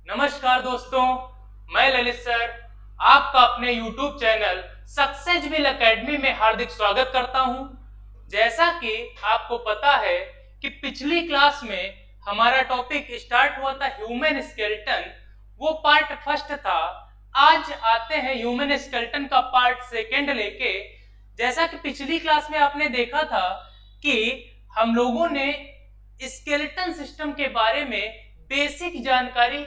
नमस्कार दोस्तों, मैं ललित सर आपका अपने YouTube चैनल सक्सेसफुल एकेडमी में हार्दिक स्वागत करता हूं। जैसा कि आपको पता है कि पिछली क्लास में हमारा टॉपिक स्टार्ट हुआ था ह्यूमन स्केलेटन, वो पार्ट फर्स्ट था। आज आते हैं ह्यूमन स्केलेटन का पार्ट सेकेंड लेके। जैसा कि पिछली क्लास में आपने देखा था कि हम लोगों ने स्केलेटन सिस्टम के बारे में बेसिक जानकारी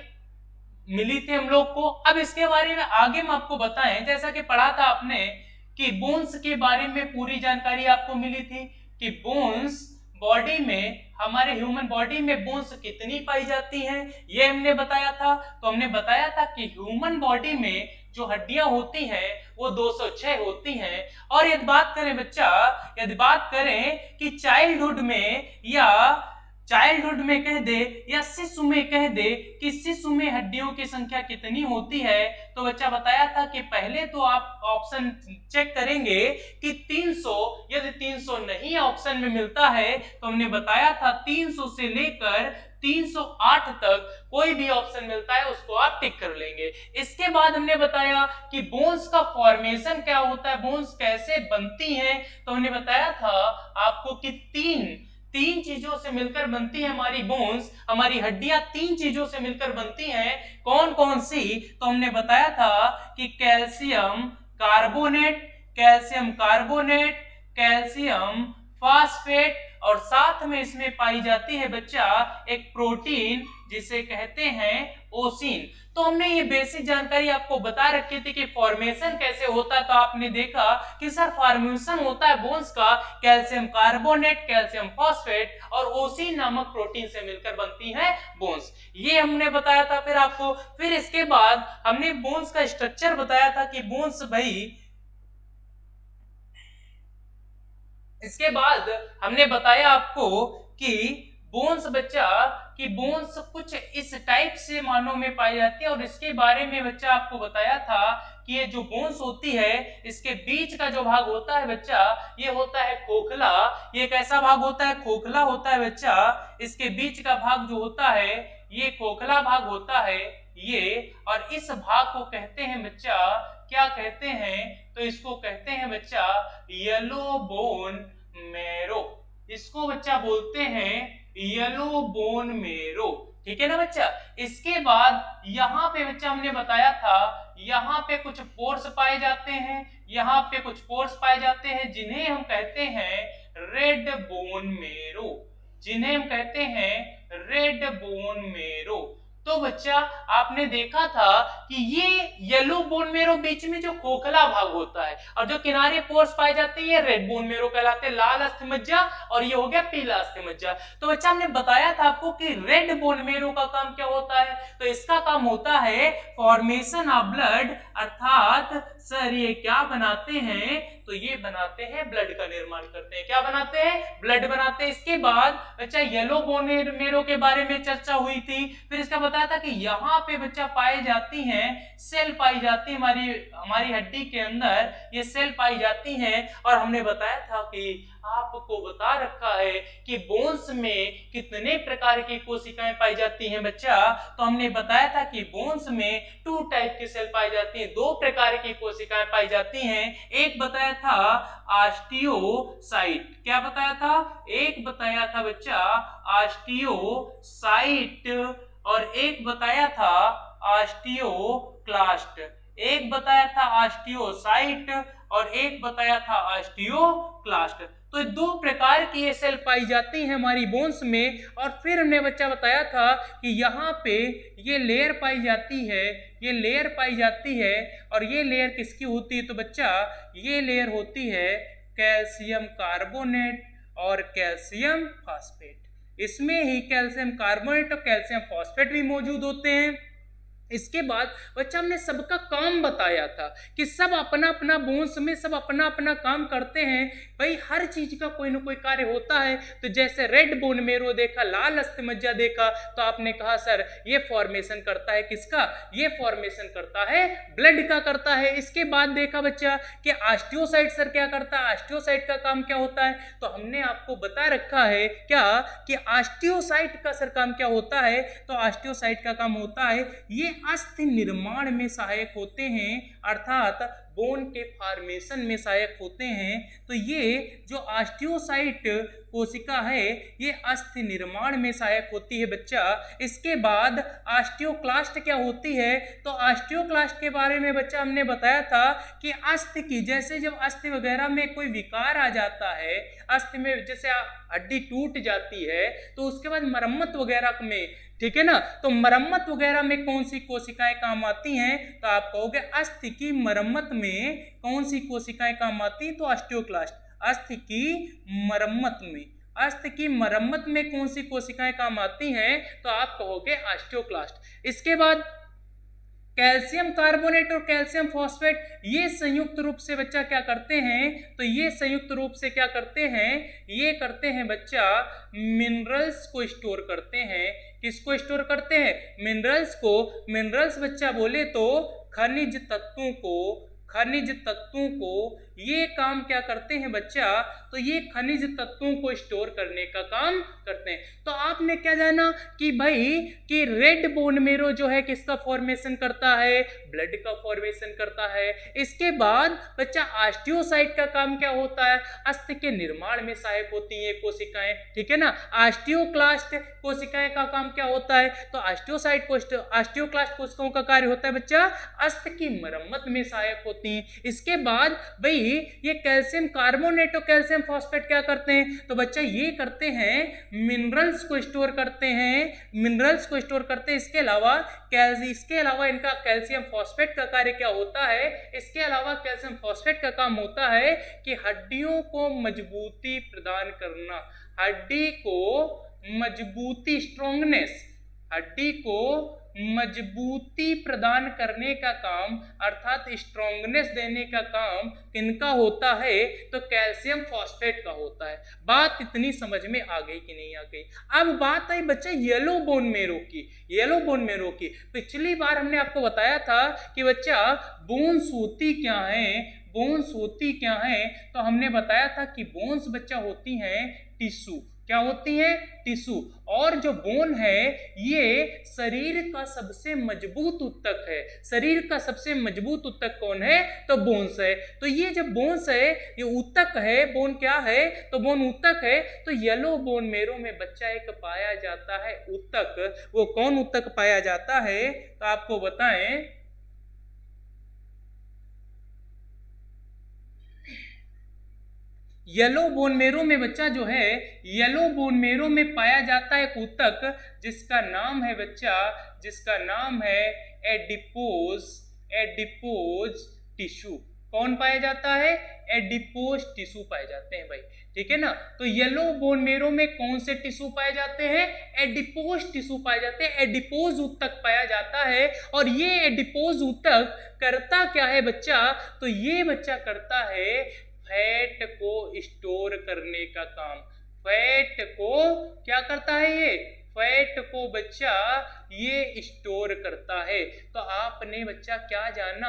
मिली थी हम लोग को। अब इसके बारे में आगे हम आपको बताएं, जैसा कि पढ़ा था आपने कि बोन्स के बारे में पूरी जानकारी आपको मिली थी कि बोन्स बॉडी में, हमारे ह्यूमन बॉडी में बोन्स कितनी पाई जाती हैं, ये हमने बताया था। तो हमने बताया था कि ह्यूमन बॉडी में जो हड्डियां होती हैं वो 206 होती हैं। और यदि बात करें बच्चा, यदि बात करें कि चाइल्डहुड में कह दे या शिशु में कह दे कि शिशु में हड्डियों की संख्या कितनी होती है, तो बच्चा बताया था कि पहले तो आप ऑप्शन चेक करेंगे कि 300। यदि 300 नहीं ऑप्शन में मिलता है तो हमने बताया था 300 से लेकर 308 तक कोई भी ऑप्शन मिलता है उसको आप टिक कर लेंगे। इसके बाद हमने बताया कि बोन्स का फॉर्मेशन क्या होता है, बोन्स कैसे बनती हैं। तो हमने बताया था आपको कि तीन चीजों से मिलकर बनती है हमारी बोन्स, हमारी हड्डियां तीन चीजों से मिलकर बनती हैं। कौन कौन सी? तो हमने बताया था कि कैल्शियम कार्बोनेट, कैल्शियम फास्फेट, और साथ में इसमें पाई जाती है बच्चा एक प्रोटीन जिसे कहते हैं ओसिन। तो हमने ये बेसिक जानकारी आपको बता रखी थी कि फॉर्मेशन कैसे होता है। तो आपने देखा कि सर फॉर्मेशन होता है बोन्स का कैल्शियम कार्बोनेट, कैल्शियम फॉस्फेट और ओसिन नामक प्रोटीन से मिलकर बनती है बोन्स। ये हमने बताया था। फिर इसके बाद हमने बोन्स का स्ट्रक्चर बताया था कि बोन्स इसके बाद हमने बताया आपको कि बोन्स कुछ इस टाइप से मानव में पाई जाती है। और इसके बारे में बच्चा आपको बताया था कि ये जो बोन्स होती है इसके बीच का जो भाग होता है बच्चा, ये होता है खोखला। ये कैसा भाग होता है? खोखला होता है बच्चा। इसके बीच का भाग जो होता है ये खोखला भाग होता है ये। और इस भाग को कहते हैं बच्चा, क्या कहते हैं? तो इसको कहते हैं बच्चा येलो बोन मेरो। इसको बच्चा बोलते हैं येलो बोन मेरो। ठीक है ना बच्चा। इसके बाद यहाँ पे बच्चा हमने बताया था, यहाँ पे कुछ पोर्स पाए जाते हैं, यहाँ पे कुछ पोर्स पाए जाते हैं जिन्हें हम कहते हैं रेड बोन मेरो, जिन्हें हम कहते हैं रेड बोन मेरो। तो बच्चा आपने देखा था कि ये येलो बोन मेरो बीच में जो खोखला भाग होता है और जो किनारे पोर्स पाए जाते हैं ये रेड बोन मेरो कहलाते हैं, लाल अस्थिमज्जा, और ये हो गया पीला अस्थिमज्जा। तो बच्चा हमने बताया था आपको कि रेड बोन मेरो का काम क्या होता है। तो इसका काम होता है फॉर्मेशन ऑफ ब्लड, अर्थात सर ये क्या बनाते हैं? तो ये बनाते हैं ब्लड का निर्माण करते हैं। क्या बनाते हैं? ब्लड बनाते हैं। इसके बाद बच्चा येलो बोन मेरो के बारे में चर्चा हुई थी। फिर इसका बताया था कि यहाँ पे बच्चा पाई जाती हैं सेल, पाई जाती है हमारी हड्डी के अंदर ये सेल पाई जाती हैं। और हमने बताया था कि आपको बता रखा है कि बोन्स में कितने प्रकार की कोशिकाएं पाई जाती हैं बच्चा। तो हमने बताया था कि बोन्स में 2 टाइप की सेल पाई जाती हैं, 2 प्रकार की कोशिकाएं पाई जाती हैं। एक बताया था ऑस्टियोसाइट। क्या बताया था? एक बताया था बच्चा ऑस्टियोसाइट और एक बताया था ऑस्टियोक्लास्ट। एक बताया था ऑस्टियोसाइट और एक बताया था ऑस्टियोक्लास्ट। तो 2 प्रकार की ये सेल पाई जाती हैं हमारी बोन्स में। और फिर हमने बच्चा बताया था कि यहाँ पे ये लेयर पाई जाती है, ये लेयर पाई जाती है। और ये लेयर किसकी होती है? तो बच्चा ये लेयर होती है कैल्शियम कार्बोनेट और कैल्शियम फास्फेट। इसमें ही कैल्शियम कार्बोनेट और कैल्शियम फास्फेट भी मौजूद होते हैं। इसके बाद बच्चा हमने सबका काम बताया था कि सब अपना अपना बोन्स में सब अपना अपना काम करते हैं। भाई हर चीज का कोई ना कोई कार्य होता है। तो जैसे रेड बोन मेरो देखा, लाल अस्थिमज्जा देखा, तो आपने कहा सर ये फॉर्मेशन करता है किसका, ये फॉर्मेशन करता है ब्लड का करता है। इसके बाद देखा बच्चा कि ऑस्टियोसाइट सर क्या करता है, ऑस्टियोसाइट का काम क्या होता है। तो हमने आपको बता रखा है क्या कि ऑस्टियोसाइट का सर काम क्या होता है। तो ऑस्टियोसाइट का काम होता है ये अस्थि निर्माण में सहायक होते हैं, अर्थात बोन के फॉर्मेशन में सहायक होते हैं। तो ये जो ऑस्टियोसाइट कोशिका है ये अस्थि निर्माण में सहायक होती है बच्चा। इसके बाद ऑस्टियोक्लास्ट क्या होती है। तो ऑस्टियोक्लास्ट के बारे में बच्चा हमने बताया था कि अस्थि की, जैसे जब अस्थि वगैरह में कोई विकार आ जाता है, अस्थि में जैसे हड्डी टूट जाती है तो उसके बाद मरम्मत वगैरह में, ठीक है ना, तो मरम्मत वगैरह में कौन सी कोशिकाएं काम आती हैं। तो आप कहोगे अस्थि की मरम्मत में कौन सी कोशिकाएं काम आती हैं। तो ऑस्टियोक्लास्ट, अस्थि की मरम्मत में, अस्थि की मरम्मत में कौन सी कोशिकाएं काम आती हैं। तो आप कहोगे ऑस्टियोक्लास्ट। इसके बाद कैल्शियम कार्बोनेट और कैल्शियम फॉस्फेट ये संयुक्त रूप से बच्चा क्या करते हैं। तो ये संयुक्त रूप से क्या करते हैं, ये करते हैं बच्चा मिनरल्स को स्टोर करते हैं। किसको स्टोर करते हैं, मिनरल्स को। मिनरल्स बच्चा बोले तो खनिज तत्वों को, खनिज तत्वों को ये काम क्या करते हैं बच्चा। तो ये खनिज तत्वों को स्टोर करने का काम करते हैं। तो आपने क्या जाना कि भाई कि रेड बोन मेरो जो है किसका फॉर्मेशन करता है, ब्लड का फॉर्मेशन करता है। इसके बाद बच्चा ऑस्टियोसाइट का काम क्या होता है, अस्थि के निर्माण में सहायक होती है कोशिकाएं, ठीक है ना। ऑस्टियोक्लास्ट कोशिकाएं का काम क्या होता है। तो ऑस्टियोसाइट ऑस्टियोक्लास्ट कोशिकाओं का कार्य होता है बच्चा अस्थि की मरम्मत में सहायक होती है। इसके बाद भाई ये कैल्शियम कार्बोनेट और कैल्शियम फॉस्फेट क्या करते हैं। तो बच्चा ये करते हैं मिनरल्स को स्टोर करते हैं, मिनरल्स को स्टोर करते हैं। इसके अलावा इनका कैल्शियम फॉस्फेट का कार्य क्या होता है। इसके अलावा कैल्शियम फॉस्फेट का काम होता है कि हड्डियों को मजबूती प्रदान करना, हड्डी को मजबूती, स्ट्रोंगनेस, हड्डी को मजबूती प्रदान करने का काम, अर्थात स्ट्रोंगनेस देने का काम किनका होता है। तो कैल्शियम फॉस्फेट का होता है। बात इतनी समझ में आ गई कि नहीं आ गई। अब बात आई बच्चा येलो बोन मेरो की। येलो बोन मेरो की पिछली बार हमने आपको बताया था कि बच्चा बोन्स होती क्या है, बोन्स होती क्या है। तो हमने बताया था कि बोन्स बच्चा होती हैं टिश्यू। क्या होती है, टिश्यू। और जो बोन है ये शरीर का सबसे मजबूत ऊतक है। शरीर का सबसे मजबूत ऊतक कौन है, तो बोन्स है। तो ये जब बोन्स है ये ऊतक है, बोन क्या है, तो बोन ऊतक है। तो येलो बोन मेरो में बच्चा एक पाया जाता है ऊतक। वो कौन ऊतक पाया जाता है, तो आपको बताएं येलो बोन मेरो में बच्चा जो है, येलो बोन मेरो में पाया जाता है एक ऊतक जिसका नाम है बच्चा, जिसका नाम है एडिपोज, एडिपोज टिश्यू। कौन पाया जाता है, एडिपोज टिश्यू पाए जाते हैं भाई, ठीक है ना। तो येलो बोन मेरो में कौन से टिश्यू पाए जाते हैं, एडिपोज टिश्यू पाए जाते हैं। एडिपोज ऊतक पाया जाता है। और ये एडिपोज ऊतक करता क्या है बच्चा, तो ये बच्चा करता है फैट को स्टोर करने का काम। फैट को क्या करता है, ये फैट को बच्चा ये स्टोर करता है। तो आपने बच्चा क्या जाना,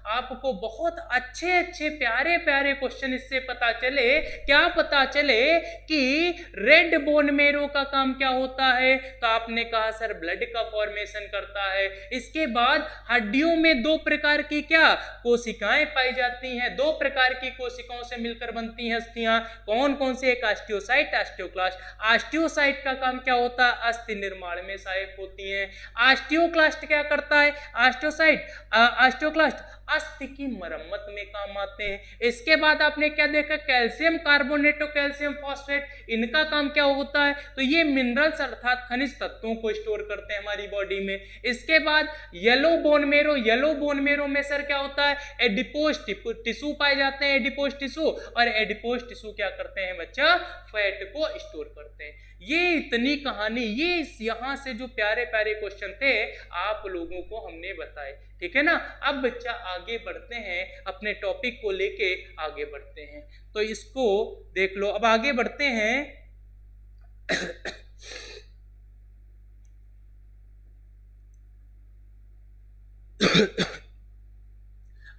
आपको बहुत अच्छे अच्छे प्यारे प्यारे क्वेश्चन इससे पता चले। क्या पता चले कि रेड बोन मेरो का काम क्या होता है। तो आपने कहा सर ब्लड का फॉर्मेशन करता है। इसके बाद हड्डियों में दो प्रकार की क्या कोशिकाएं पाई जाती हैं, दो प्रकार की कोशिकाओं से मिलकर बनती हैं अस्थियां। कौन कौन से, एक ऑस्टियोसाइट, ऑस्टियोक्लास्ट। ऑस्टियोसाइट का काम क्या होता है, अस्थि निर्माण में सहायक होती हैं। ऑस्टियोक्लास्ट क्या करता है, ऑस्टियोसाइट ऑस्टियोक्लास्ट अस्थि की मरम्मत में काम आते हैं। इसके बाद आपने क्या देखा, कैल्शियम कार्बोनेट और कैल्शियम फॉस्फेट, इनका काम क्या होता है, तो ये मिनरल्स अर्थात खनिज तत्वों को स्टोर करते हैं हमारी बॉडी में। इसके बाद yellow bone marrow, yellow bone marrow में सर क्या होता है, एडिपोज टिश्यू पाए जाते हैं, एडिपोज टिश्यू, और एडिपोज टिश्यू क्या करते हैं बच्चा, फैट को स्टोर करते हैं। ये इतनी कहानी, ये यहाँ से जो प्यारे प्यारे क्वेश्चन थे आप लोगों को हमने बताए, ठीक है ना। अब बच्चा आगे बढ़ते हैं, अपने टॉपिक को लेके आगे बढ़ते हैं, तो इसको देख लो। अब आगे बढ़ते हैं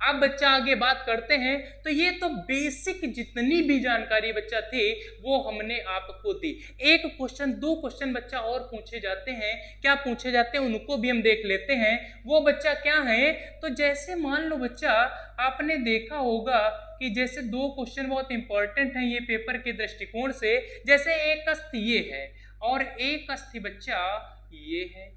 अब बच्चा आगे बात करते हैं, तो ये तो बेसिक जितनी भी जानकारी बच्चा थी वो हमने आपको दी। एक क्वेश्चन, दो क्वेश्चन बच्चा और पूछे जाते हैं, क्या पूछे जाते हैं उनको भी हम देख लेते हैं। वो बच्चा क्या है, तो जैसे मान लो बच्चा आपने देखा होगा कि जैसे दो क्वेश्चन बहुत इंपॉर्टेंट हैं ये पेपर के दृष्टिकोण से। जैसे एक अस्थि ये है और एक अस्थि बच्चा ये है,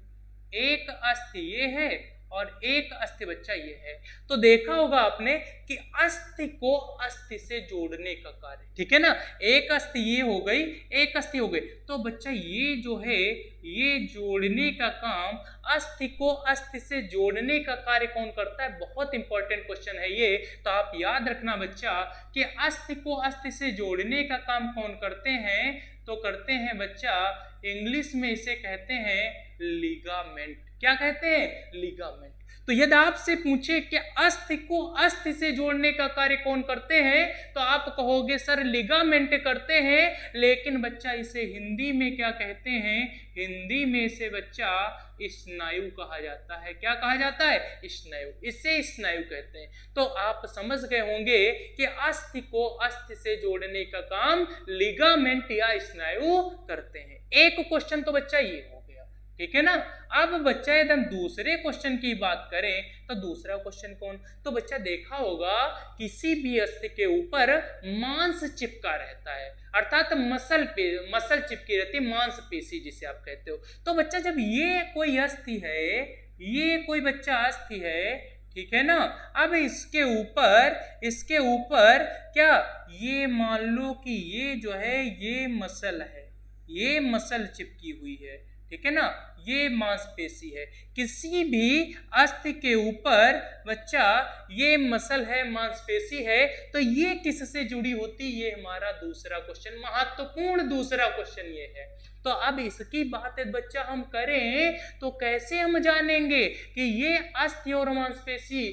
एक अस्थि ये है और एक अस्थि बच्चा ये है। तो देखा होगा आपने कि अस्थि को अस्थि से जोड़ने का कार्य, ठीक है ना, एक अस्थि ये हो गई, एक अस्थि हो गई, तो बच्चा ये जो है ये जोड़ने का काम, अस्थि को अस्थि से जोड़ने का कार्य कौन करता है, बहुत इंपॉर्टेंट क्वेश्चन है ये। तो आप याद रखना बच्चा कि अस्थि को अस्थि से जोड़ने का काम कौन करते हैं, तो करते हैं बच्चा, इंग्लिश में इसे कहते हैं लिगामेंट। क्या कहते हैं, लिगामेंट। तो यदि आपसे पूछे कि अस्थि को अस्थि से जोड़ने का कार्य कौन करते हैं, तो आप कहोगे सर लिगामेंट करते हैं, लेकिन बच्चा इसे हिंदी में क्या कहते हैं, हिंदी में इसे बच्चा स्नायु कहा जाता है। क्या कहा जाता है, स्नायु, इसे स्नायु कहते हैं। तो आप समझ गए होंगे कि अस्थि को अस्थि से जोड़ने का काम लिगामेंट या स्नायु करते हैं। एक क्वेश्चन तो बच्चा ये हो गया, ठीक है ना। अब बच्चा यदि हम दूसरे क्वेश्चन की बात करें, तो दूसरा क्वेश्चन कौन, तो बच्चा देखा होगा किसी भी अस्थि के ऊपर मांस चिपका रहता है, अर्थात मसल चिपकी रहती है, मांसपेशी जिसे आप कहते हो। तो बच्चा जब ये कोई अस्थि है, ये कोई बच्चा अस्थि है, ठीक है ना, अब इसके ऊपर क्या, ये मान लो कि ये जो है ये मसल है, ये मसल चिपकी हुई है, ठीक है ना, ये मांसपेशी है। किसी भी अस्थि के ऊपर बच्चा ये मसल है, मांसपेशी है, तो ये किससे जुड़ी होती, ये हमारा दूसरा क्वेश्चन, महत्वपूर्ण दूसरा क्वेश्चन ये है। तो अब इसकी बात बच्चा हम करें तो कैसे हम जानेंगे कि ये अस्थि और मांसपेशी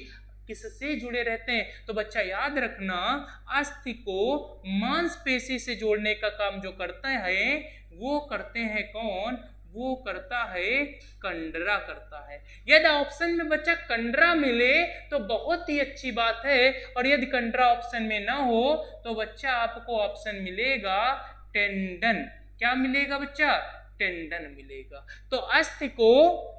किससे जुड़े रहते हैं। तो बच्चा याद रखना, अस्थि को मांसपेशी से जोड़ने का काम जो करता है वो करते हैं कौन, वो करता है कंडरा करता है। यदि ऑप्शन में बच्चा कंडरा मिले तो बहुत ही अच्छी बात है, और यदि कंडरा ऑप्शन में ना हो तो बच्चा आपको ऑप्शन मिलेगा टेंडन। क्या मिलेगा बच्चा, टेंडन मिलेगा। तो अस्थि को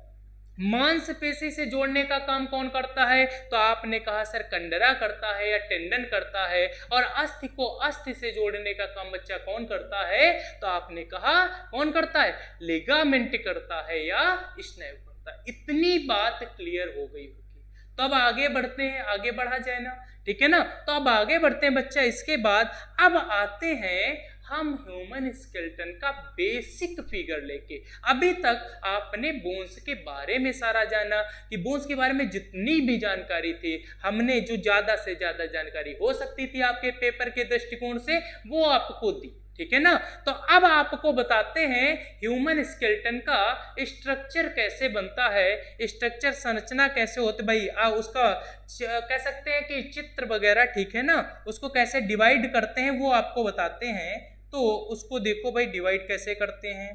मांसपेशी से जोड़ने का काम कौन करता है, तो आपने कहा सर कंडरा करता है या टेंडन करता है, और अस्थि को अस्थि से जोड़ने का काम बच्चा कौन करता है, तो आपने कहा कौन करता है, लिगामेंट करता है या स्नायु करता है। इतनी बात क्लियर हो गई होगी। तो अब आगे बढ़ते हैं, आगे बढ़ा जाए ना, ठीक है ना। तो अब आगे बढ़ते हैं बच्चा, इसके बाद अब आते हैं हम ह्यूमन स्केलेटन का बेसिक फिगर लेके। अभी तक आपने बोन्स के बारे में सारा जाना, कि बोन्स के बारे में जितनी भी जानकारी थी हमने, जो ज्यादा से ज्यादा जानकारी हो सकती थी आपके पेपर के दृष्टिकोण से, वो आपको दी, ठीक है ना। तो अब आपको बताते हैं ह्यूमन स्केलेटन का स्ट्रक्चर कैसे बनता है, स्ट्रक्चर संरचना कैसे होती भाई, उसका कह सकते हैं कि चित्र वगैरह, ठीक है ना, उसको कैसे डिवाइड करते हैं वो आपको बताते हैं। तो उसको देखो भाई, डिवाइड कैसे करते हैं।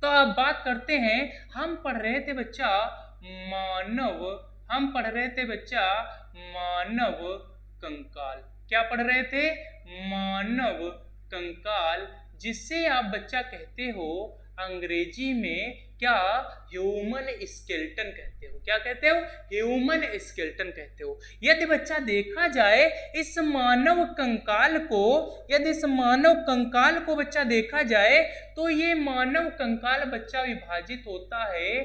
तो अब बात करते हैं, हम पढ़ रहे थे बच्चा मानव, हम पढ़ रहे थे बच्चा मानव कंकाल। क्या पढ़ रहे थे, मानव कंकाल, जिसे आप बच्चा कहते हो अंग्रेजी में क्या, ह्यूमन स्केलेटन कहते हो। क्या कहते हो, ह्यूमन स्केलेटन कहते हो। यदि बच्चा देखा जाए इस मानव कंकाल को, यदि इस मानव कंकाल को बच्चा देखा जाए, तो ये मानव कंकाल बच्चा विभाजित होता है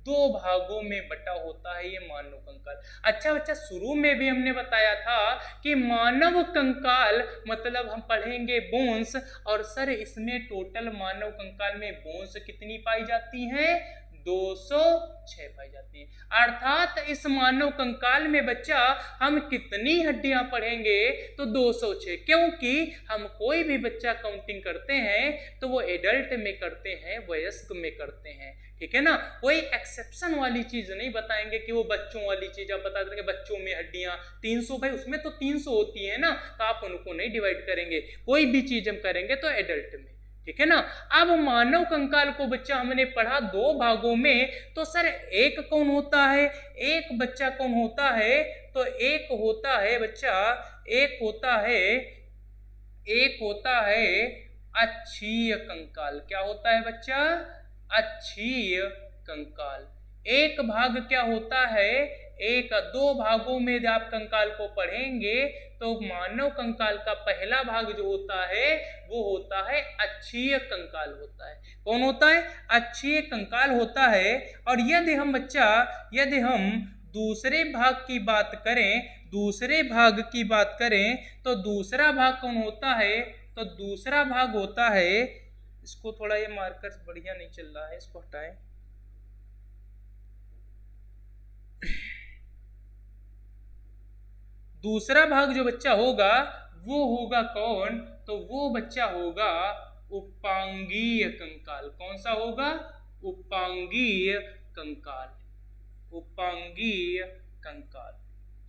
दो भागों में बटा होता है ये मानव कंकाल। अच्छा बच्चा, शुरू में भी हमने बताया था कि मानव कंकाल मतलब हम पढ़ेंगे बोन्स, और सर इसमें टोटल मानव कंकाल में बोन्स कितनी पाई जाती हैं? 206 पाई जाती हैं। अर्थात इस मानव कंकाल में बच्चा हम कितनी हड्डियां पढ़ेंगे? तो 206, क्योंकि हम कोई भी बच्चा काउंटिंग करते हैं तो वो एडल्ट में करते हैं, वयस्क में करते हैं, ठीक है ना। कोई एक्सेप्शन वाली चीज नहीं बताएंगे कि वो बच्चों वाली चीज आप बता देंगे बच्चों में हड्डियां 300, भाई उसमें तो 300 होती है ना, तो आप उनको नहीं डिवाइड करेंगे। कोई भी चीज हम करेंगे तो एडल्ट में, ठीक है ना। अब मानव कंकाल को बच्चा हमने पढ़ा दो भागों में, तो सर एक कौन होता है? एक बच्चा कौन होता है? तो एक होता है बच्चा, एक होता है अक्षीय कंकाल। क्या होता है बच्चा? अक्षीय कंकाल। एक भाग क्या होता है? दो भागों में आप कंकाल को पढ़ेंगे तो मानव कंकाल का पहला भाग जो होता है वो होता है अक्षीय कंकाल होता है। कौन होता है? अक्षीय कंकाल होता है। और यदि हम दूसरे भाग की बात करें तो दूसरा भाग कौन होता है? तो दूसरा भाग होता है, इसको थोड़ा ये मार्कर बढ़िया नहीं चल रहा है, इसको हटाएं। दूसरा भाग जो बच्चा होगा वो होगा कौन? तो वो बच्चा होगा उपांगीय कंकाल। कौन सा होगा? उपांगीय कंकाल। उपांगीय कंकाल,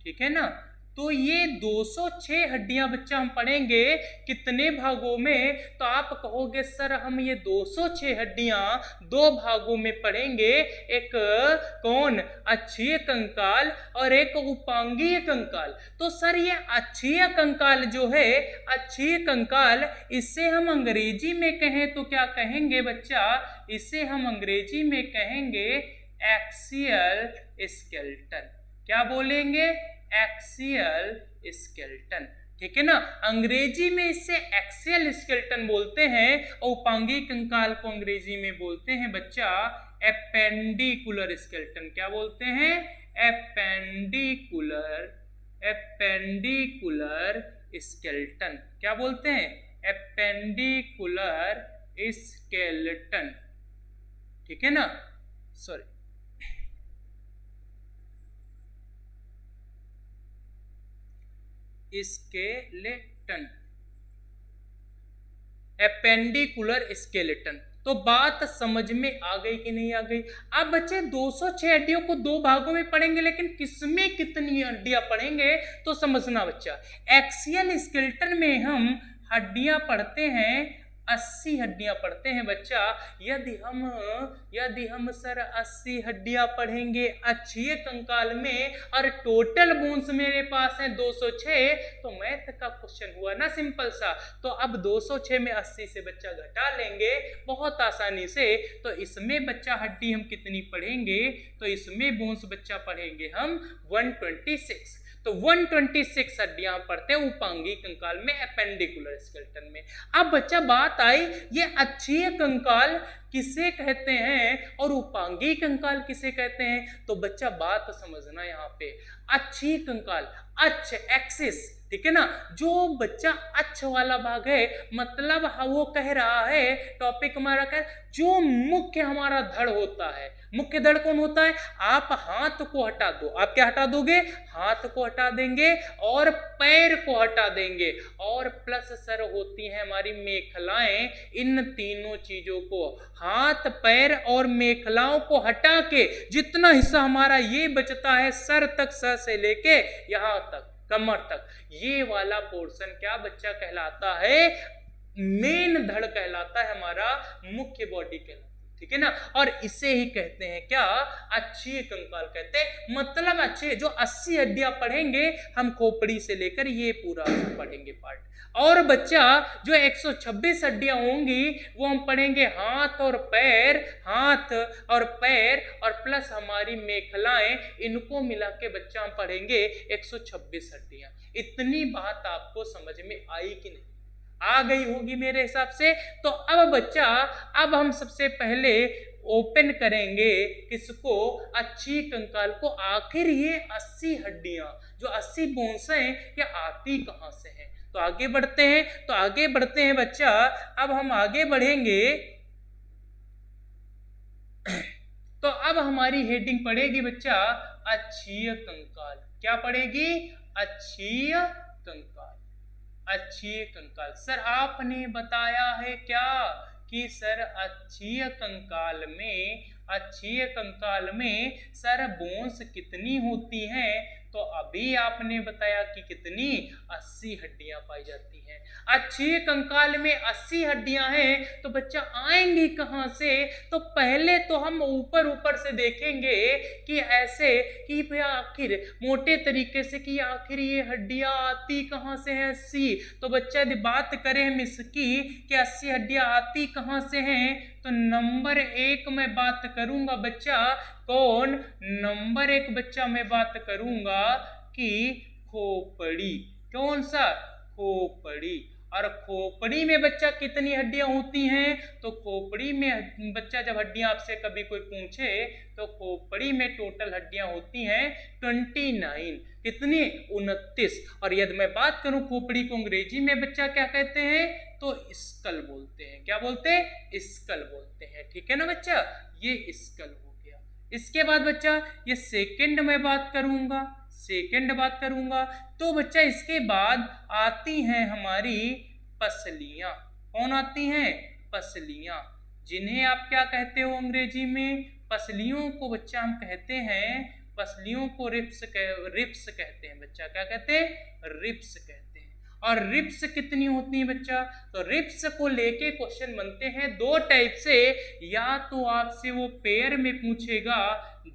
ठीक है ना। तो ये 206 हड्डियां बच्चा हम पढ़ेंगे कितने भागों में? तो आप कहोगे सर हम ये 206 हड्डियां दो भागों में पढ़ेंगे, एक कौन? अक्षीय कंकाल और एक उपांगीय कंकाल। तो सर ये अक्षीय कंकाल जो है, अक्षीय कंकाल, इससे हम अंग्रेजी में कहें तो क्या कहेंगे बच्चा? इसे हम अंग्रेजी में कहेंगे एक्सियल स्केलेटन। क्या बोलेंगे? एक्सियल स्केलेटन, ठीक है ना। अंग्रेजी में इसे एक्सियल स्केलेटन बोलते हैं और उपांगीय कंकाल को अंग्रेजी में बोलते हैं बच्चा एपेंडिकुलर स्केलेटन। क्या बोलते हैं? Appendicular skeleton. क्या बोलते हैं? एपेंडिकुलर स्केलेटन, ठीक है ना। Sorry, skeleton, appendicular skeleton. तो बात समझ में आ गई कि नहीं आ गई? अब बच्चे 206 हड्डियों को दो भागों में पढ़ेंगे, लेकिन किसमें कितनी हड्डियां पढ़ेंगे तो समझना बच्चा। एक्सियल स्केलेटन में हम हड्डियां पढ़ते हैं 80 हड्डियां पढ़ते हैं बच्चा। यदि हम सर 80 हड्डियां पढ़ेंगे अक्षीय कंकाल में और टोटल बोन्स मेरे पास है 206, तो मैथ का क्वेश्चन हुआ ना सिंपल सा। तो अब 206 में 80 से बच्चा घटा लेंगे बहुत आसानी से। तो इसमें बच्चा हड्डी हम कितनी पढ़ेंगे? तो इसमें बोन्स बच्चा पढ़ेंगे हम 126। तो 126 हड्डियां पढ़ते हैं उपांगीय कंकाल में, एपेंडिकुलर स्केलेटन में। अब बच्चा बात आई ये अक्षीय कंकाल किसे कहते हैं और उपांगीय कंकाल किसे कहते हैं? तो बच्चा बात समझना यहाँ पे। अक्षीय कंकाल, अक्ष, एक्सिस, ठीक है ना। जो बच्चा अक्ष वाला भाग है, मतलब वो कह रहा है, टॉपिक हमारा क्या, जो मुख्य हमारा धड़ होता है। मुख्य धड़ कौन होता है? आप हाथ को हटा दो, आप क्या हटा दोगे? हाथ को हटा देंगे और पैर को हटा देंगे, और प्लस सर होती हैं हमारी मेखलाएं। इन तीनों चीजों को, हाथ, पैर और मेखलाओं को हटा के जितना हिस्सा हमारा ये बचता है सर तक, सर से लेके यहां तक, कमर तक, ये वाला पोर्शन क्या बच्चा कहलाता है? मेन धड़ कहलाता है, हमारा मुख्य बॉडी कहलाता है, ठीक है ना। और इसे ही कहते हैं क्या? अक्षीय कंकाल कहते हैं। मतलब अच्छे जो 80 हड्डियां पढ़ेंगे हम खोपड़ी से लेकर ये पूरा पढ़ेंगे पार्ट। और बच्चा जो 126 हड्डियां होंगी वो हम पढ़ेंगे हाथ और पैर, हाथ और पैर और प्लस हमारी मेखलाएं, इनको मिला के बच्चा हम पढ़ेंगे 126 हड्डियां। इतनी बात आपको समझ में आई कि नहीं? आ गई होगी मेरे हिसाब से। तो अब बच्चा, अब हम सबसे पहले ओपन करेंगे किसको, अच्छी कंकाल को। आखिर ये 80 हड्डियां, जो 80 बोन्स हैं, ये आती कहां से हैं। तो आगे बढ़ते हैं, तो आगे बढ़ते हैं बच्चा। अब हम आगे बढ़ेंगे तो अब हमारी हेडिंग पड़ेगी बच्चा अक्षीय कंकाल। क्या पड़ेगी, अक्षीय कंकाल। अक्षीय कंकाल। सर आपने बताया है क्या कि सर अक्षीय कंकाल में, अक्षीय कंकाल में सर बोन्स कितनी होती हैं। तो अभी आपने बताया कि कितनी, 80 हड्डियां पाई जाती हैं। अक्षीय कंकाल में 80 हड्डियां हैं, तो बच्चा आएंगी कहां से। तो पहले तो हम ऊपर ऊपर से देखेंगे कि ऐसे कि भाई आखिर मोटे तरीके से कि आखिर ये हड्डियां आती कहां से हैं 80। तो बच्चा यदि बात करें हम इसकी कि 80 हड्डियां आती कहां से हैं, तो नंबर 1 में बात करूंगा बच्चा, कौन, नंबर 1 बच्चा मैं बात करूंगा कि खोपड़ी। कौन सा, खोपड़ी। और खोपड़ी में बच्चा कितनी हड्डियां होती हैं। तो खोपड़ी में बच्चा जब हड्डियां आपसे कभी कोई पूछे, तो खोपड़ी में टोटल हड्डियां होती हैं 29। कितनी, 29। और यदि मैं बात करूं खोपड़ी को अंग्रेजी में बच्चा क्या कहते हैं, तो स्कल बोलते हैं। क्या बोलते हैं, स्कल बोलते हैं। ठीक है ना बच्चा, ये स्कल हो गया। इसके बाद बच्चा ये सेकंड में बात करूंगा, सेकंड बात करूंगा। तो बच्चा इसके बाद आती हैं हमारी पसलियां। कौन आती हैं, पसलियां, जिन्हें आप क्या कहते हो अंग्रेजी में, पसलियों को बच्चा हम कहते हैं, पसलियों को रिप्स कहते हैं बच्चा। क्या कहते हैं, रिप्स कहते हैं। और रिप्स कितनी होती है बच्चा, तो रिप्स को लेके क्वेश्चन बनते हैं 2 टाइप से। या तो आपसे वो पेयर में पूछेगा,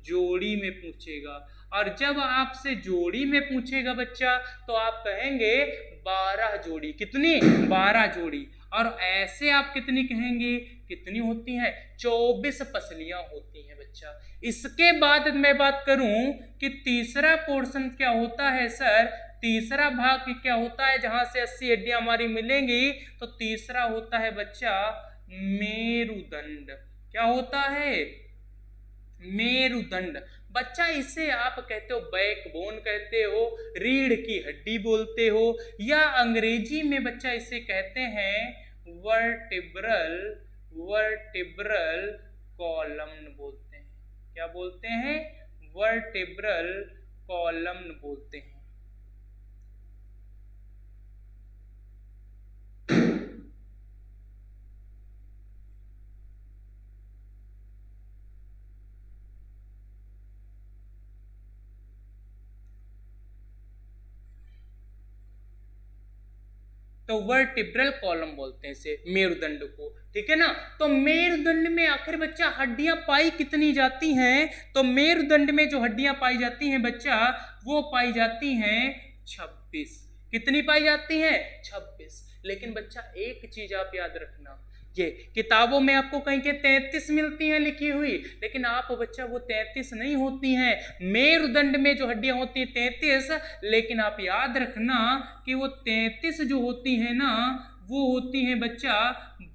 जोड़ी में पूछेगा। और जब आपसे जोड़ी में पूछेगा बच्चा, तो आप कहेंगे 12 जोड़ी। कितनी, 12 जोड़ी। और ऐसे आप कितनी कहेंगे, कितनी होती हैं, 24 पसलियां होती हैं बच्चा। इसके बाद मैं बात करूं कि तीसरा पोर्शन क्या होता है सर, तीसरा भाग क्या होता है जहां से 80 हड्डियां हमारी मिलेंगी। तो तीसरा होता है बच्चा मेरुदंड। क्या होता है, मेरुदंड। बच्चा इसे आप कहते हो बैकबोन कहते हो, रीढ़ की हड्डी बोलते हो, या अंग्रेजी में बच्चा इसे कहते हैं वर्टिब्रल, वर्टिब्रल कॉलम बोलते हैं। क्या बोलते हैं, वर्टिब्रल कॉलम बोलते हैं। तो वर्टिब्रल कॉलम बोलते हैं इसे, मेरुदंड को। ठीक है ना। तो मेरुदंड में आखिर बच्चा हड्डियां पाई कितनी जाती हैं, तो मेरुदंड में जो हड्डियां पाई जाती हैं बच्चा, वो पाई जाती हैं 26। कितनी पाई जाती हैं, 26। लेकिन बच्चा एक चीज आप याद रखना, ये किताबों में आपको कहीं के 33 मिलती हैं लिखी हुई, लेकिन आप बच्चा वो 33 नहीं होती हैं। मेरुदंड में जो हड्डियां होती हैं 33, लेकिन आप याद रखना कि वो 33 जो होती हैं ना, वो होती हैं बच्चा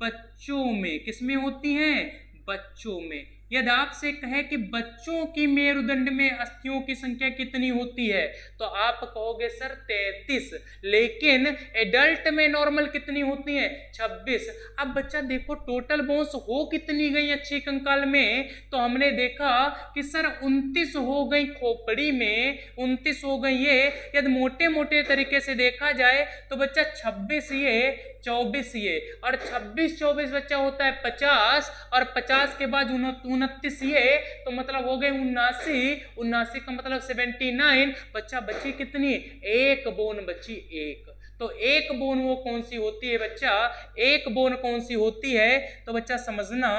बच्चों में। किसमें होती हैं, बच्चों में। यदि आपसे कहे कि बच्चों की मेरुदंड में अस्थियों की संख्या कितनी होती है, तो आप कहोगे सर 33, लेकिन एडल्ट में नॉर्मल कितनी होती है, 26। अब बच्चा देखो टोटल बोन्स हो कितनी गई अच्छी कंकाल में, तो हमने देखा कि सर 29 हो गई खोपड़ी में, 29 हो गई ये। यदि मोटे मोटे तरीके से देखा जाए तो बच्चा 26 ये, 24 ये, और 26 24 बच्चा होता है 50, और 50 के बाद 29 ये, तो मतलब हो गए 79, 79 का मतलब 79। बच्चा बची कितनी, एक बोन बची, एक। तो एक बोन वो कौन सी होती है बच्चा, एक बोन कौन सी होती है, तो बच्चा समझना,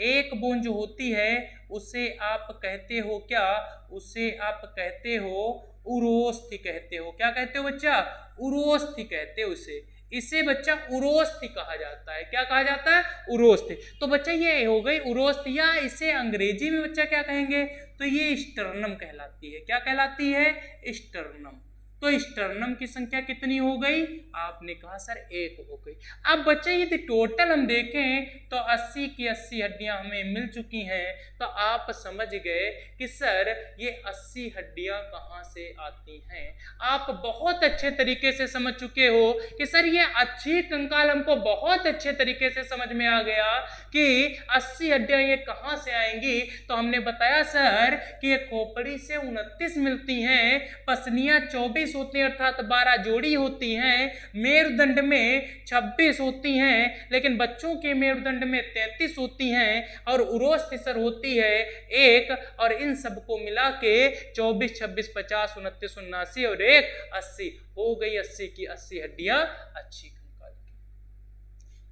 एक बोन जो होती है उसे आप कहते हो क्या, उसे आप कहते हो उरोस्थि कहते हो। क्या कहते हो बच्चा, उरोस्थि कहते हो उसे। इसे बच्चा उरोस्थि कहा जाता है। क्या कहा जाता है, उरोस्थि। तो बच्चा ये हो गई उरोस्थि, या इसे अंग्रेजी में बच्चा क्या कहेंगे, तो ये स्टर्नम कहलाती है। क्या कहलाती है, स्टर्नम। तो स्टर्नम की संख्या कितनी हो गई? आपने कहा सर 1 हो गई। अब बच्चे यदि टोटल हम देखें तो 80 की 80 हड्डियां हमें मिल चुकी हैं। तो आप समझ गए कि सर ये 80 हड्डियां कहां से आती हैं। आप बहुत अच्छे तरीके से समझ चुके हो कि सर ये अच्छी कंकाल हमको बहुत अच्छे तरीके से समझ में आ गया कि 80 हड्डियां ये कहां से आएंगी। तो हमने बताया सर कि ये खोपड़ी से 29 मिलती हैं, पसलियां 24 होती हैं अर्थात 12 जोड़ी होती हैं, मेरुदंड में 26 होती हैं, लेकिन बच्चों के मेरुदंड में 33 होती हैं और उरोस्थ्यसर होती है 1, और इन सबको मिला के 24, 26, 50, 29, 79 और 1 80 हो गई। 80 की 80 हड्डियां अच्छी कंकाल की।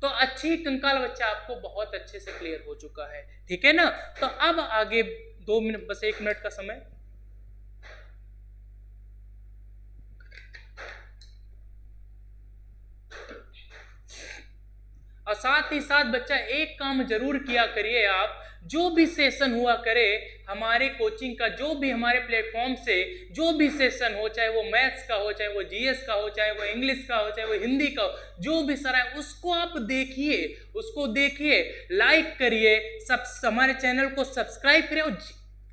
तो अच्छी कंकाल बच्चा आपको बहुत अच्छे से क्लियर हो चुका है, ठीक है ना। तो अब आगे 2 मिनट, बस 1 मिनट का समय। और साथ ही साथ बच्चा एक काम जरूर किया करिए, आप जो भी सेशन हुआ करे हमारे कोचिंग का, जो भी हमारे प्लेटफॉर्म से जो भी सेशन हो, चाहे वो मैथ्स का हो, चाहे वो जीएस का हो, चाहे वो इंग्लिश का हो, चाहे वो हिंदी का हो, जो भी सारा है उसको आप देखिए, उसको देखिए, लाइक करिए, सब हमारे चैनल को सब्सक्राइब करिए और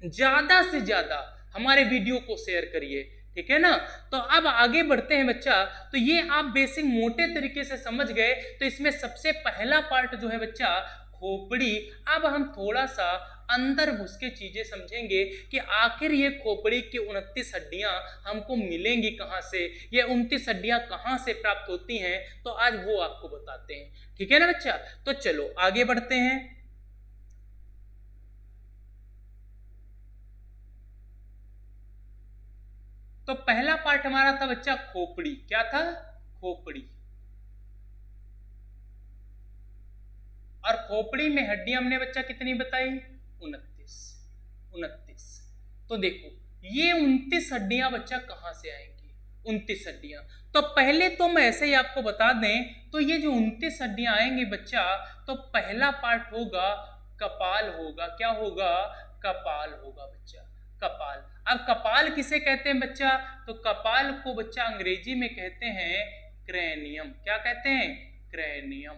ज्यादा से ज्यादा हमारे वीडियो को शेयर करिए, ठीक है ना। तो अब आगे बढ़ते हैं बच्चा। तो ये आप बेसिक मोटे तरीके से समझ गए। तो इसमें सबसे पहला पार्ट जो है बच्चा खोपड़ी। अब हम थोड़ा सा अंदर घुस के चीजें समझेंगे कि आखिर ये खोपड़ी की 29 हड्डियां हमको मिलेंगी कहां से, ये 29 हड्डियां कहां से प्राप्त होती हैं, तो आज वो आपको बताते हैं, ठीक है ना बच्चा। तो चलो आगे बढ़ते हैं। तो पहला पार्ट हमारा था बच्चा खोपड़ी। क्या था? खोपड़ी। और खोपड़ी में हड्डियां हमने बच्चा कितनी बताई? 29। तो देखो ये 29 हड्डियां बच्चा कहां से आएंगी? 29 हड्डियां। तो पहले तो मैं ऐसे ही आपको बता दें, तो ये जो 29 हड्डियां आएंगी बच्चा, तो पहला पार्ट होगा कपाल होगा। क्या होगा? कपाल होगा बच्चा, कपाल। अब कपाल किसे कहते हैं बच्चा? तो कपाल को बच्चा अंग्रेजी में कहते हैं क्रेनियम। क्या कहते हैं? क्रेनियम,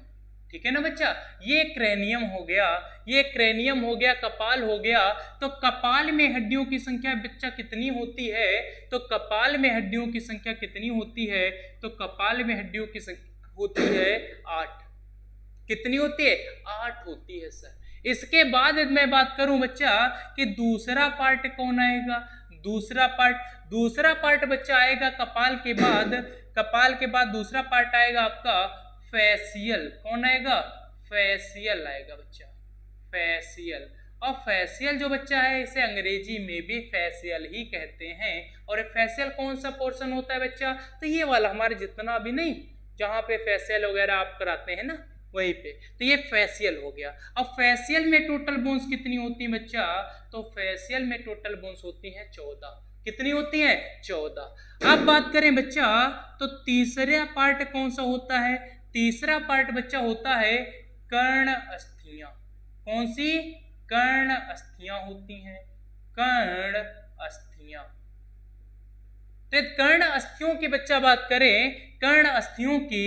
ठीक है ना बच्चा। ये क्रेनियम हो गया, ये क्रेनियम हो गया, कपाल हो गया। तो कपाल में हड्डियों की संख्या बच्चा कितनी होती है? तो कपाल में हड्डियों की संख्या कितनी होती है? तो कपाल में हड्डियों की संख्या होती है 8। कितनी होती है? 8 होती है सर। इसके बाद मैं बात करूं बच्चा कि दूसरा पार्ट कौन आएगा? दूसरा पार्ट बच्चा आएगा कपाल के बाद। कपाल के बाद दूसरा पार्ट आएगा आपका फेशियल। कौन आएगा? फेशियल आएगा बच्चा, फेशियल। और फेशियल जो बच्चा है इसे अंग्रेजी में भी फेशियल ही कहते हैं। और फेशियल कौन सा पोर्शन होता है बच्चा? तो ये वाला हमारे जितना भी नहीं, जहां पे फेशियल वगैरह आप कराते हैं ना वहीं पे, तो ये फेशियल हो गया। अब फेशियल में टोटल बोन्स कितनी होती है बच्चा? तो फेशियल में टोटल बोन्स होती हैं 14। कितनी होती है? 14। अब बात करें बच्चा तो तीसरा पार्ट कौन सा होता है? तीसरा पार्ट बच्चा होता है कर्ण अस्थियां। कौन सी? कर्ण अस्थियां होती हैं, कर्ण अस्थियां। तो कर्ण अस्थियों की बच्चा बात करें, कर्ण अस्थियों की,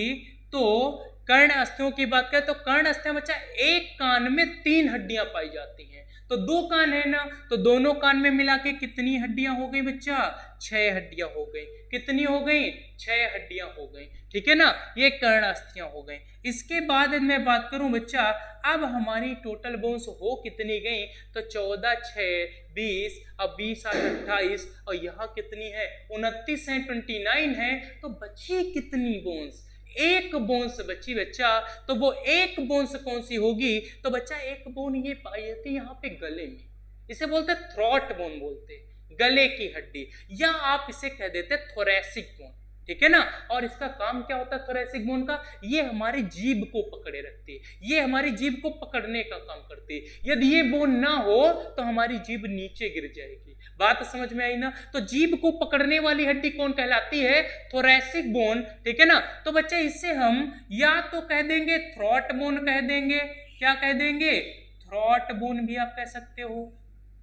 तो कर्ण अस्थियों की बात करें तो कर्ण अस्थियां बच्चा एक कान में 3 हड्डियां पाई जाती हैं। तो 2 कान है ना, तो दोनों कान में मिला के कितनी हड्डियां हो गई बच्चा? 6 हड्डियां हो गई। कितनी हो गई? 6 हड्डियां हो गई, ठीक है ना। ये कर्ण अस्थियां हो गई। इसके बाद मैं बात करूं बच्चा, अब हमारी टोटल बोन्स हो कितनी गई? तो 14, 6, 20, अब 20, 8, 28, और यहाँ कितनी है? 29 है, 29 है। तो बची कितनी बोन्स? एक बोन्स बची बच्चा। तो वो एक बोन्स कौन सी होगी? तो बच्चा एक बोन ये पाई जाती है यहाँ पे गले में, इसे बोलते हैं थ्रॉट बोन, बोलते हैं गले की हड्डी, या आप इसे कह देते हैं थोरैसिक बोन, ठीक है ना। और इसका काम क्या होता है थोरैसिक बोन का? ये हमारी जीभ को पकड़े रखती है, ये हमारी जीभ को पकड़ने का काम करती है। यदि ये बोन ना हो तो हमारी जीभ नीचे गिर जाएगी। बात समझ में आई ना। तो जीभ को पकड़ने वाली हड्डी कौन कहलाती है? थोरैसिक बोन, ठीक है ना। तो बच्चा इससे हम या तो कह देंगे थ्रॉट बोन कह देंगे। क्या कह देंगे? थ्रॉट बोन भी आप कह सकते हो,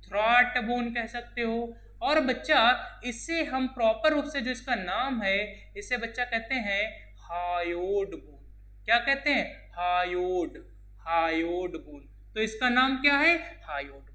थ्रॉट बोन कह सकते हो। और बच्चा इसे हम प्रॉपर रूप से जो इसका नाम है इसे बच्चा कहते हैं हायोड बोन। क्या कहते हैं? Hyoid bone. तो इसका नाम क्या है? Hyoid bone.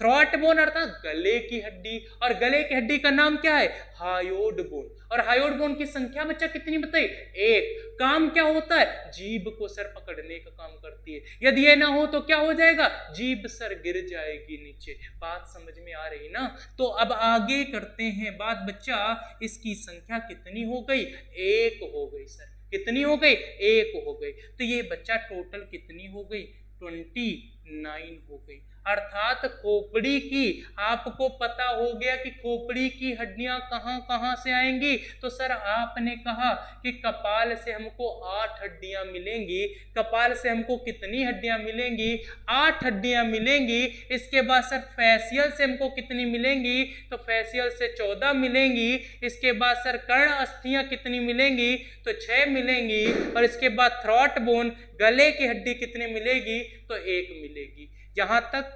थ्रॉट बोन अर्थात गले की हड्डी, और गले की हड्डी का नाम क्या है? Hyoid bone. और हायोड बोन की संख्या बच्चा कितनी बताई? एक। काम क्या होता है? जीभ को सर पकड़ने का काम करती है। यदि ये ना हो तो क्या हो जाएगा? जीभ सर गिर जाएगी नीचे। बात समझ में आ रही ना? तो अब आगे करते हैं बात बच्चा, इसकी संख्या कितनी हो गई? एक हो गई सर। कितनी हो गई? एक हो गई। तो ये बच्चा टोटल कितनी हो गई? 29 हो गई। अर्थात खोपड़ी की, आपको पता हो गया कि खोपड़ी की हड्डियां कहां कहां से आएंगी। तो सर आपने कहा कि कपाल से हमको 8 हड्डियां मिलेंगी। कपाल से हमको कितनी हड्डियां मिलेंगी? 8 हड्डियां मिलेंगी। इसके बाद सर फेशियल से हमको कितनी मिलेंगी? तो फेशियल से 14 मिलेंगी। इसके बाद सर कर्ण अस्थियां कितनी मिलेंगी? तो 6 मिलेंगी। और इसके बाद थ्रॉट बोन, गले की हड्डी कितनी मिलेगी? तो 1 मिलेगी। यहां तक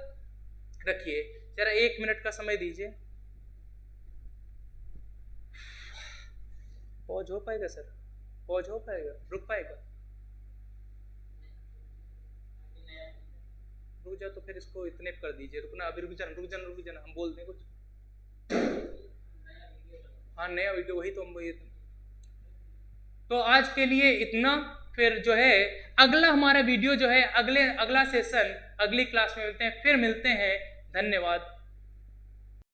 रखिए। जरा 1 मिनट का समय दीजिए। पॉज हो पाएगा सर? पॉज हो पाएगा? रुक पाएगा? रुक जा तो फिर इसको इतने कर दीजिए। रुकना, अभी रुक जाना, हम बोल दें कुछ। हाँ नया वीडियो, वही तो हम वही। तो आज के लिए इतना। फिर जो है अगला हमारा वीडियो जो है अगला सेशन अगली क्लास में मिलते हैं। फिर मिलते हैं। धन्यवाद।